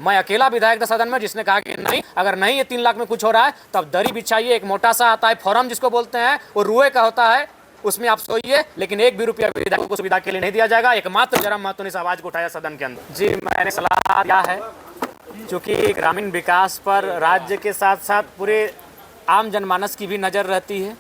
मैं अकेला विधायक था सदन में जिसने कहा कि नहीं, अगर नहीं ये 3 लाख में कुछ हो रहा है तब दरी बिछाइए, एक मोटा सा आता है फॉर्म जिसको बोलते हैं, वो रुए का होता है, उसमें आप सोइए, लेकिन एक भी रुपया विधायकों को सुविधा के लिए नहीं दिया जाएगा। एकमात्र जयराम महतो ने इस आवाज को उठाया सदन के अंदर। जी, मैंने सलाह दिया है, क्योंकि ग्रामीण विकास पर राज्य के साथ साथ पूरे आम जनमानस की भी नज़र रहती है।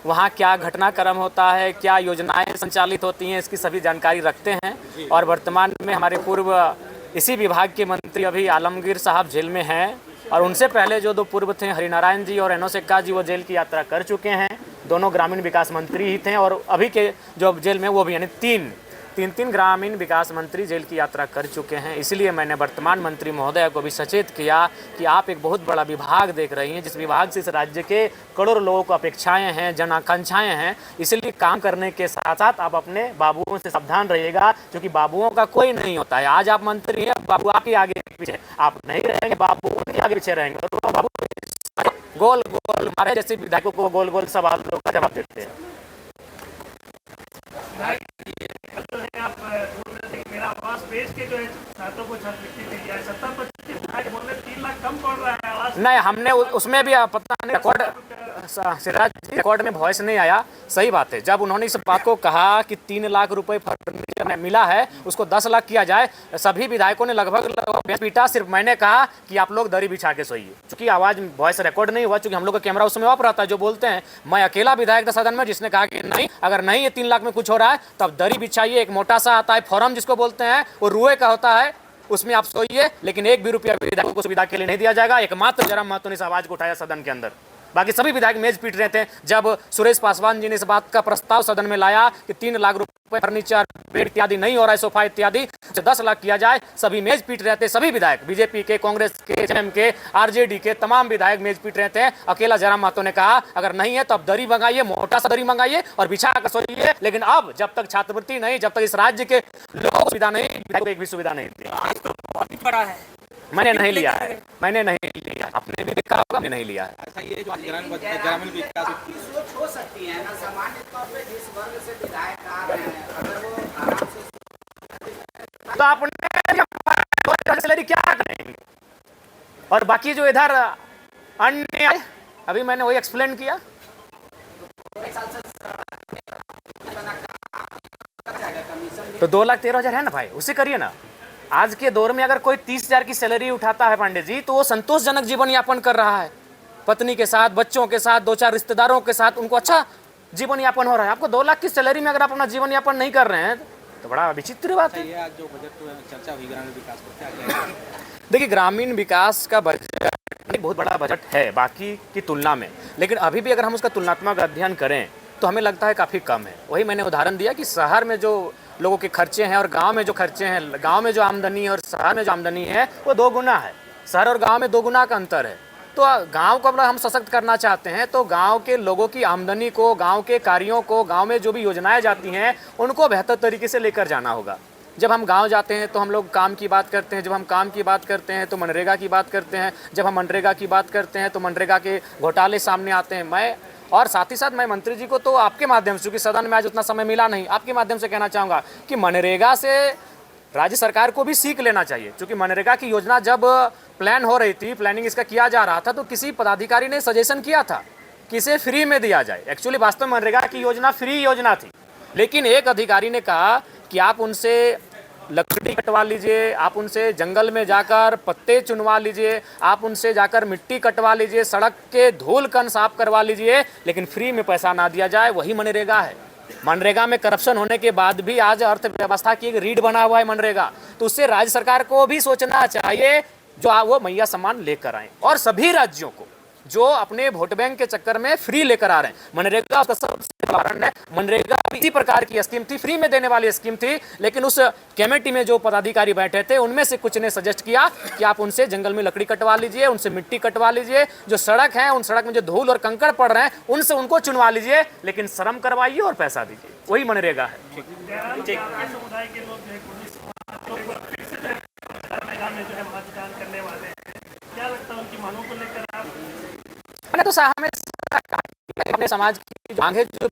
वहाँ क्या घटनाक्रम होता है, क्या योजनाएं संचालित होती हैं, इसकी सभी जानकारी रखते हैं। और वर्तमान में हमारे पूर्व इसी विभाग के मंत्री अभी आलमगीर साहब जेल में हैं, और उनसे पहले जो 2 पूर्व थे हरिनारायण जी और एनो सेक्का जी, वो जेल की यात्रा कर चुके हैं। दोनों ग्रामीण विकास मंत्री ही थे, और अभी के जो जेल में वो भी, यानी तीन ग्रामीण विकास मंत्री जेल की यात्रा कर चुके हैं। इसलिए मैंने वर्तमान मंत्री महोदय को भी सचेत किया कि आप एक बहुत बड़ा विभाग देख रही हैं, जिस विभाग से इस राज्य के करोड़ों लोगों को अपेक्षाएं हैं, जन आकांक्षाएं हैं। इसलिए काम करने के साथ साथ आप अपने बाबुओं से सावधान रहिएगा, क्योंकि बाबुओं का कोई नहीं होता है। आज आप मंत्री हैं, बाबू आपके आगे पीछे, आप नहीं रहेंगे, बाबू उनके आगे पीछे रहेंगे, और बाबू गोल गोल हमारे जैसे विधायकों को गोल गोल सवालों का जवाब देते हैं। मेरा आवाज पेश के जो है छात्रों को छात्रवृत्ति दी है, 70% बोलने 3 लाख कम पड़ रहा है आवाज। नहीं, हमने उसमें भी पता नहीं, सिराज जी रिकॉर्ड में वॉइस नहीं आया। सही बात है, जब उन्होंने इस बात को कहा कि 3 लाख रुपए फर्नीचर में मिला है, उसको 10 लाख किया जाए, सभी विधायकों ने लगभग पीटा। सिर्फ मैंने कहा कि आप लोग दरी बिछा के सोइए, क्योंकि आवाज वॉइस रिकॉर्ड नहीं हुआ, क्योंकि हम लोग का कैमरा उस समय ऑफ रहता है। जो बोलते हैं, मैं अकेला विधायक था सदन में जिसने कहा कि नहीं, अगर नहीं ये 3 लाख में कुछ हो रहा है तब दरी बिछाइए, एक मोटा सा आता है फॉर्म जिसको बोलते हैं, वो रुए का होता है, उसमें आप सोइए, लेकिन एक भी रुपया विधायकों को सुविधा के लिए नहीं दिया जाएगा। एकमात्र जयराम महतो ने इस आवाज को उठाया सदन के अंदर। बाकी सभी विधायक मेज पीट रहे थे जब सुरेश पासवान जी ने इस बात का प्रस्ताव सदन में लाया कि 3 लाख रुपए फर्नीचर, बेड इत्यादि नहीं हो रहा है, सोफा इत्यादि, 10 लाख किया जाए। सभी मेज पीट रहे थे, सभी विधायक, बीजेपी के, कांग्रेस के, जेएम के, आरजेडी के तमाम विधायक मेज पीट रहे थे। अकेला जयराम महतो ने कहा अगर नहीं है तो अब दरी मंगाइए, मोटा सा दरी मंगाइए और बिछा कर सोइए। लेकिन अब जब तक छात्रवृत्ति नहीं, जब तक इस राज्य के लोगों को सुविधा नहीं, विधायक को एक भी सुविधा नहीं दी। बड़ा है, मैंने नहीं लिया है, मैंने नहीं लिया, आपने भी देखा होगा, मैंने नहीं लिया है। अच्छा, ये जो ग्रामीण विकास की सोच हो सकती है ना, सामान्य तौर पे जिस वर्ग से विधायक आ रहे हैं, अगर वो आराम से तो आपने सैलरी क्या करेंगे, और बाकी जो इधर अन्य, अभी मैंने वही एक्सप्लेन किया। तो 2,13,000 है ना भाई, उसे करिए ना। आज के दौर में अगर कोई 30,000 की सैलरी उठाता है पांडे जी, तो वो संतोषजनक जीवन यापन कर रहा है, पत्नी के साथ, बच्चों के साथ, 2-4 रिश्तेदारों के साथ, उनको अच्छा जीवन यापन हो रहा है। आपको 2 लाख की सैलरी में अगर आप अपना जीवन यापन नहीं कर रहे हैं तो बड़ा विचित्र बात है। ये आज जो बजट चर्चा हुई ग्रामीण विकास पर, क्या कहेंगे? देखिए, ग्रामीण विकास का बजट बहुत बड़ा बजट है बाकी की तुलना में, लेकिन अभी भी अगर हम उसका तुलनात्मक अध्ययन करें तो हमें लगता है काफ़ी कम है। वही मैंने उदाहरण दिया कि शहर में जो लोगों के खर्चे हैं और गांव में जो खर्चे हैं, गांव में जो आमदनी है और शहर में जो आमदनी है वो 2 गुना है। शहर और गांव में 2 गुना का अंतर है। तो गांव को अगर हम सशक्त करना चाहते हैं तो गांव के लोगों की आमदनी को, गांव के कार्यों को, गांव में जो भी योजनाएं जाती हैं उनको बेहतर तरीके से लेकर जाना होगा। जब हम गांव जाते हैं तो हम लोग काम की बात करते हैं, जब हम काम की बात करते हैं तो मनरेगा की बात करते हैं, जब हम मनरेगा की बात करते हैं तो मनरेगा के घोटाले सामने आते हैं। मैं और साथ ही साथ मैं मंत्री जी को तो आपके माध्यम से, क्योंकि सदन में आज उतना समय मिला नहीं, आपके माध्यम से कहना चाहूँगा कि मनरेगा से राज्य सरकार को भी सीख लेना चाहिए। क्योंकि मनरेगा की योजना जब प्लान हो रही थी, प्लानिंग इसका किया जा रहा था, तो किसी पदाधिकारी ने सजेशन किया था कि इसे फ्री में दिया जाए। एक्चुअली वास्तव में मनरेगा की योजना फ्री योजना थी, लेकिन एक अधिकारी ने कहा कि आप उनसे लकड़ी कटवा लीजिए, आप उनसे जंगल में जाकर पत्ते चुनवा लीजिए, आप उनसे जाकर मिट्टी कटवा लीजिए, सड़क के धूल कण साफ करवा लीजिए, लेकिन फ्री में पैसा ना दिया जाए। वही मनरेगा है। मनरेगा में करप्शन होने के बाद भी आज अर्थव्यवस्था की एक रीढ़ बना हुआ है मनरेगा। तो उससे राज्य सरकार को भी सोचना चाहिए जो वो मैया सम्मान लेकर आए, और सभी राज्यों को जो अपने वोट बैंक के चक्कर में फ्री लेकर आ रहे हैं। मनरेगा उसका सबसे उदाहरण है। मनरेगा इसी प्रकार की स्कीम थी, फ्री में देने वाली स्कीम थी, लेकिन उस कमेटी में जो पदाधिकारी बैठे थे उनमें से कुछ ने सजेस्ट किया कि आप उनसे जंगल में लकड़ी कटवा लीजिए, उनसे मिट्टी कटवा लीजिए, जो सड़क है उन सड़क में जो धूल और कंकड़ पड़ रहे हैं उनसे उनको चुनवा लीजिए, लेकिन श्रम करवाइए और पैसा दीजिए। वही मनरेगा है। समुदाय के लोग मैदान में जो है मतदान करने वाले हैं, क्या लगता है उनकी मांगों को लेकर आप? मैंने तो हमें अपने समाज की मांगे जो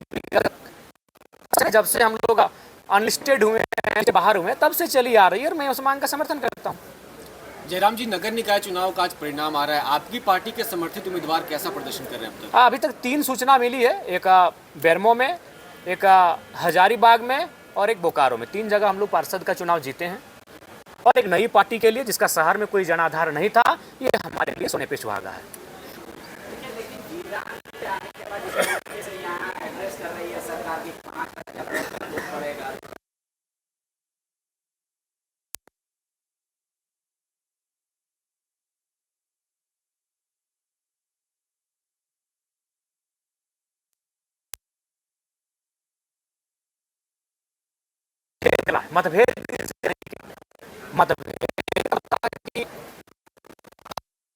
जब से हम लोग अनलिस्टेड हुए हैं, बाहर हुए, तब से चली आ रही है, और मैं उस मांग का समर्थन करता हूँ। जयराम जी, नगर निकाय चुनाव का आज परिणाम आ रहा है, आपकी पार्टी के समर्थित उम्मीदवार कैसा प्रदर्शन कर रहे हैं अब तक? अभी तक 3 सूचना मिली है, एक बेरमो में, एक हजारीबाग में और एक बोकारो में। 3 जगह हम लोग पार्षद का चुनाव जीते हैं और एक नई पार्टी के लिए जिसका शहर में कोई जनाधार नहीं था, ये हमारे लिए सोने पे सुहागा है। लेकिन जीरान के आने के बाद जिस तरीके से यहाँ एड्रेस कर रही है सरकार की 5,000 पड़ेगा।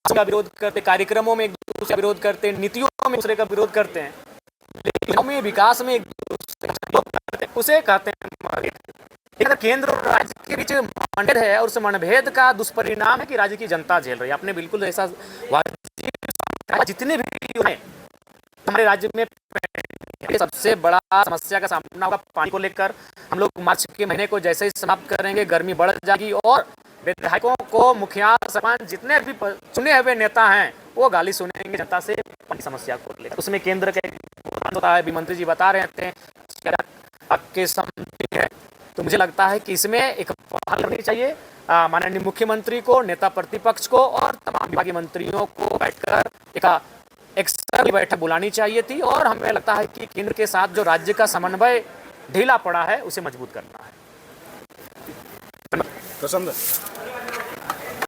का विरोध करते, कार्यक्रमों में एक दूसरे का विरोध करते, नीतियों में दूसरे का विरोध करते हैं, लेकिन में विकास में एक दूसरे का विरोध करते हैं, उसे कहते हैं मतभेद। अगर केंद्र और राज्य के बीच मनभेद है और उस मनभेद का दुष्परिणाम है कि राज्य की जनता झेल रही है। आपने बिल्कुल ऐसा जितने भी हमारे राज्य में सबसे बड़ा समस्या का सामना होगा पानी को लेकर। हम लोग मार्च के महीने को जैसे ही समाप्त करेंगे, गर्मी बढ़ जाएगी और विधायकों को, मुखिया, सरपंच, जितने भी चुने हुए नेता हैं, वो गाली सुनेंगे जनता से पानी समस्या को लेकर। उसमें केंद्र का होता है, मंत्री जी बता रहे थे आपके सम्मति है, तो मुझे लगता है कि इसमें एक पहल करनी चाहिए माननीय मुख्यमंत्री को, नेता प्रतिपक्ष को और तमाम विभागीय मंत्रियों को बैठकर एक सर्वदलीय बैठक बुलानी चाहिए थी। और हमें लगता है कि केंद्र के साथ जो राज्य का समन्वय ढीला पड़ा है, उसे मजबूत करना है। पसंद है।